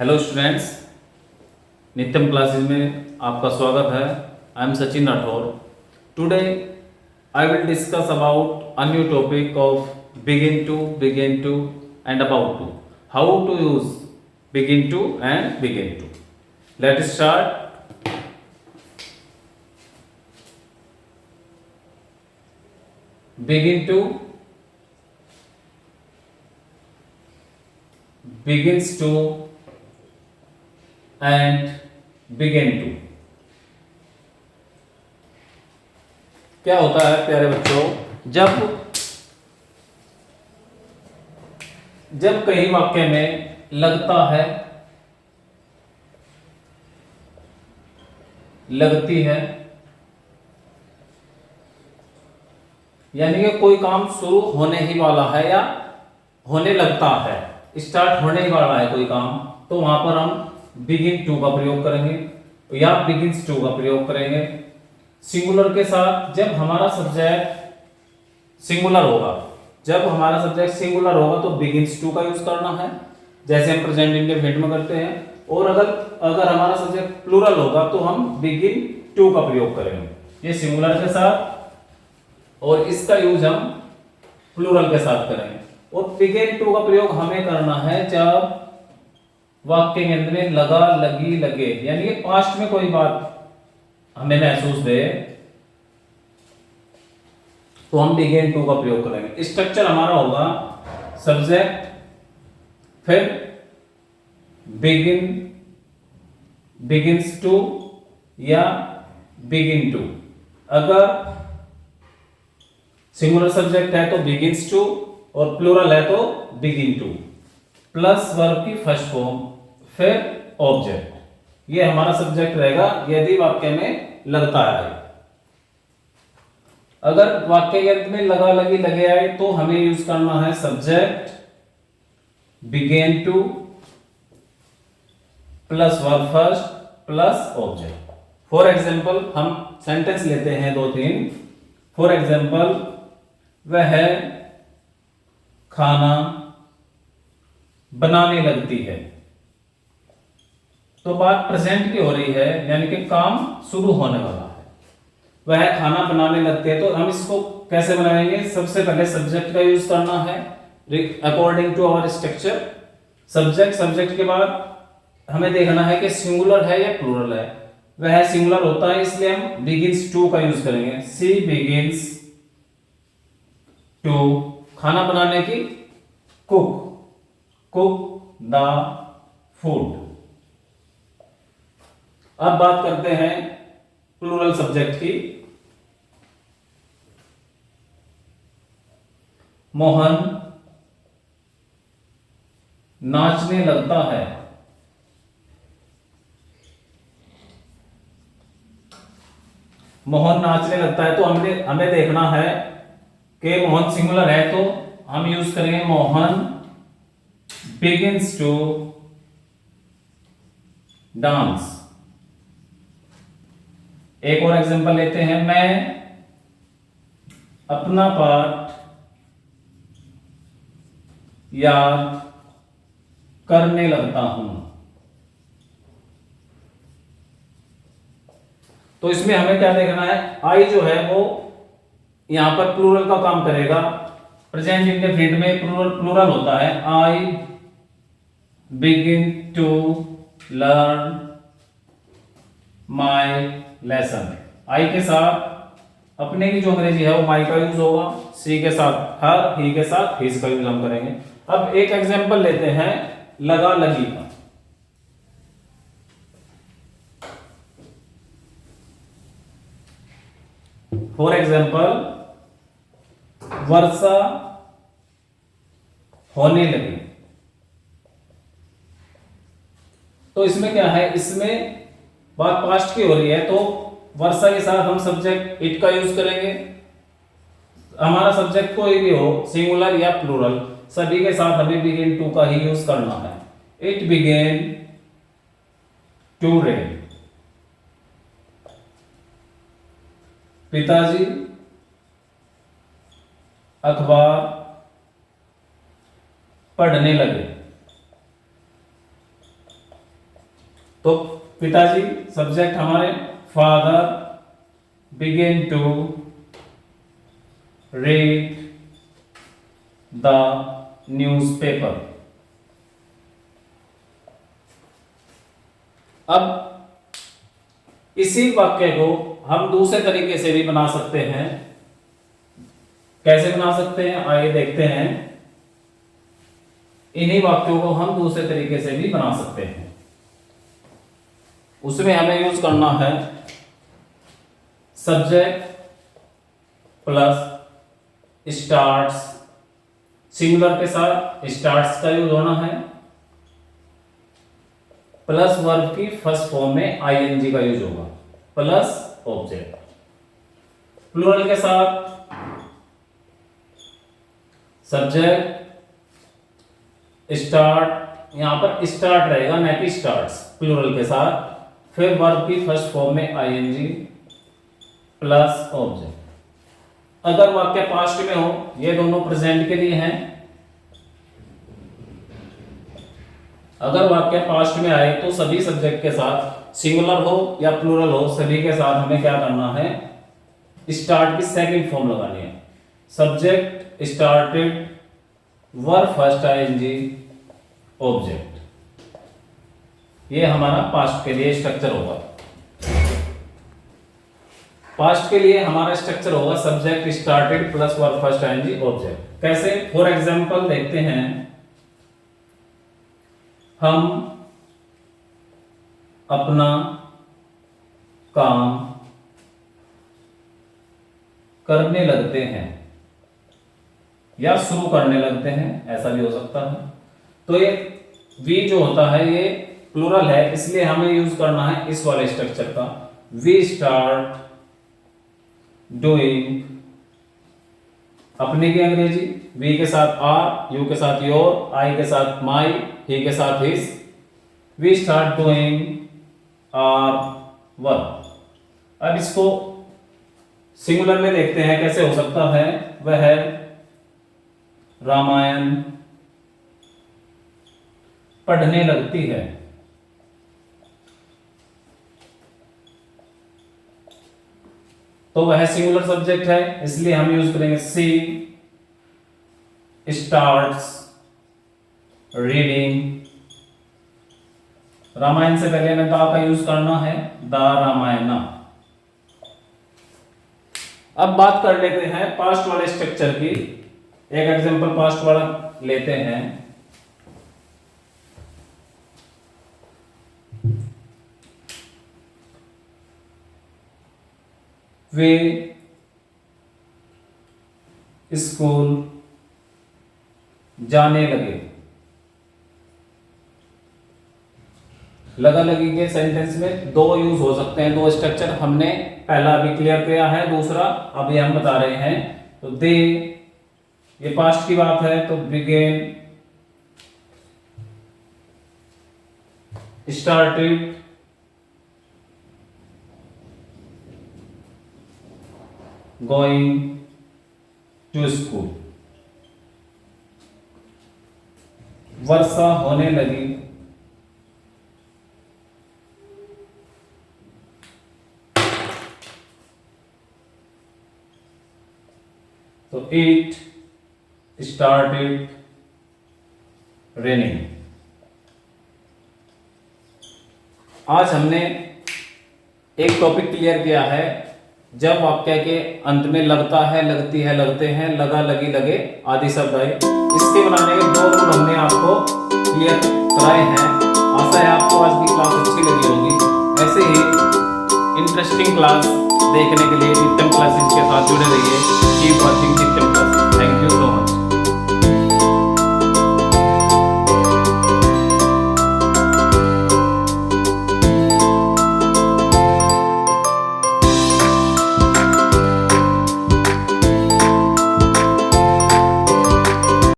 Hello students, नित्यम classes में आपका स्वागत है। I am Sachin Rathore. Today I will discuss about a new topic of begin to and about to. How to use begin to and begin to. Let start. Begin to begins to and begin to। क्या होता है प्यारे बच्चों, जब कहीं वाक्य में लगता है, लगती है, यानी कि कोई काम शुरू होने ही वाला है या होने लगता है, स्टार्ट होने ही वाला है कोई काम, तो वहां पर हम बिगिन टू का प्रयोग करेंगे या बिगिंस टू का प्रयोग करेंगे सिंगुलर के साथ। जब हमारा सब्जेक्ट सिंगुलर होगा तो बिगिंस टू का यूज करना है, जैसे हम प्रेजेंट इंडेफिनिट में करते हैं। और अगर हमारा सब्जेक्ट प्लूरल होगा तो हम बिगिन टू का प्रयोग करेंगे, ये सिंगुलर के साथ, और इसका यूज हम प्लूरल के साथ करेंगे। और बिगिन टू का प्रयोग हमें करना है जब वाक्य के अंत में लगा, लगी, लगे, यानी कि पास्ट में कोई बात हमें महसूस दे तो हम बिगिन टू का प्रयोग करेंगे। स्ट्रक्चर हमारा होगा सब्जेक्ट, फिर बिगिन, बिगिंस टू या बिगिन टू। अगर सिंगुलर सब्जेक्ट है तो बिगिंस टू और प्लूरल है तो बिगिन टू, प्लस वर्ब की फर्स्ट फॉर्म, फिर ऑब्जेक्ट। ये हमारा सब्जेक्ट रहेगा यदि वाक्य में लगता है। अगर वाक्य के अंत में लगा, लगी, लगे आए तो हमें यूज करना है subject began to plus verb first plus object. For example हम सेंटेंस लेते हैं 2-3। फॉर एग्जाम्पल, वह खाना बनाने लगती है, तो बात प्रेजेंट की हो रही है, यानी कि काम शुरू होने वाला है। वह खाना बनाने लगती है, तो हम इसको कैसे बनाएंगे? सबसे पहले सब्जेक्ट का यूज करना है according to our structure. Subject के बाद हमें देखना है कि सिंगुलर है या प्लूरल है। वह सिंगुलर होता है इसलिए हम बिगिंस टू का यूज करेंगे। सी बिगिंस टू, खाना बनाने की, कुक द फूड। अब बात करते हैं प्लूरल सब्जेक्ट की। मोहन नाचने लगता है, मोहन नाचने लगता है, तो हमें देखना है कि मोहन सिंगुलर है तो हम यूज करेंगे मोहन बिगिंस टू डांस। एक और एग्जांपल लेते हैं, मैं अपना पाठ याद करने लगता हूं। तो इसमें हमें क्या देखना है? आई जो है वो यहां पर प्लूरल का काम करेगा। प्रेजेंट इंडेफिनिट में प्लूरल होता है। I begin to learn my lesson. I के साथ अपने की जो अंग्रेजी है वो माई का यूज होगा, सी के साथ हर, ही के साथ हिज का यूज हम करेंगे। अब एक एग्जांपल लेते हैं लगा, लगी का। फॉर एग्जाम्पल, वर्षा होने लगी, तो इसमें क्या है? इसमें बात पास्ट की हो रही है, तो वर्षा के साथ हम सब्जेक्ट इट का यूज करेंगे। हमारा सब्जेक्ट कोई भी हो, सिंगुलर या प्लूरल, सभी के साथ हमें बिगिन टू का ही यूज करना है। It began to rain. पिताजी अखबार पढ़ने लगे। तो पिताजी सब्जेक्ट हमारे, father begin to read the newspaper. अब इसी वाक्य को हम दूसरे तरीके से भी बना सकते हैं। कैसे बना सकते हैं, आइए देखते हैं। इन्हीं वाक्यों को हम दूसरे तरीके से भी बना सकते हैं। उसमें हमें यूज करना है सब्जेक्ट प्लस स्टार्ट्स। सिंगुलर के साथ स्टार्ट्स का यूज होना है, प्लस वर्ब की फर्स्ट फॉर्म में आईएनजी का यूज होगा, प्लस ऑब्जेक्ट। प्लूरल के साथ सब्जेक्ट स्टार्ट, यहां पर स्टार्ट रहेगा ना कि स्टार्ट्स, प्लूरल के साथ, फिर वर्ब की फर्स्ट फॉर्म में आईएनजी प्लस ऑब्जेक्ट। अगर वाक्य पास्ट में हो, ये दोनों प्रेजेंट के लिए हैं। अगर वाक्य पास्ट में आए तो सभी सब्जेक्ट के साथ, सिंगुलर हो या प्लूरल हो, सभी के साथ हमें क्या करना है, स्टार्ट की सेकंड फॉर्म लगानी है। Subject started, verb first ING, object. ये हमारा पास्ट के लिए स्ट्रक्चर होगा। पास्ट के लिए हमारा स्ट्रक्चर होगा subject started plus verb first ING object. कैसे, फॉर एग्जांपल देखते हैं। हम अपना काम करने लगते हैं या शुरू करने लगते हैं, ऐसा भी हो सकता है। तो ये वी जो होता है ये प्लूरल है, इसलिए हमें यूज करना है इस वाले स्ट्रक्चर का। वी स्टार्ट डूइंग, अपने की अंग्रेजी, वी के साथ आर, यू के साथ योर, आई के साथ माई, ही के साथ his. We start doing our work. अब इसको सिंगुलर में देखते हैं कैसे हो सकता है। वह रामायण पढ़ने लगती है। तो वह सिंगुलर सब्जेक्ट है, इसलिए हम यूज करेंगे सी स्टार्ट्स रीडिंग। रामायण से पहले हमें दा का यूज करना है, द रामायणा। अब बात कर लेते हैं पास्ट वाले स्ट्रक्चर की। एक एग्जांपल पास्ट वाला लेते हैं। वे स्कूल जाने लगे। लगा लगी के सेंटेंस में दो यूज हो सकते हैं, दो स्ट्रक्चर हमने पहला अभी क्लियर किया है, दूसरा अभी हम बता रहे हैं। तो दे, ये पास्ट की बात है, तो began started going to school. वर्षा होने लगी, तो इट स्टार्टेड रेनिंग। आज हमने एक टॉपिक क्लियर किया है, जब वाक्य के अंत में लगता है, लगती है, लगते हैं, लगा, लगी, लगे आदि शब्द आए। इसके बनाने के दो रूल हमने आपको क्लियर कराए हैं। आशा है आपको आज की क्लास अच्छी लगी होगी। ऐसे ही इंटरेस्टिंग क्लास देखने के लिए नित्यम क्लासेस के साथ जुड़े रहिए। कीप वॉचिंग नित्यम क्लासेस। Thank you.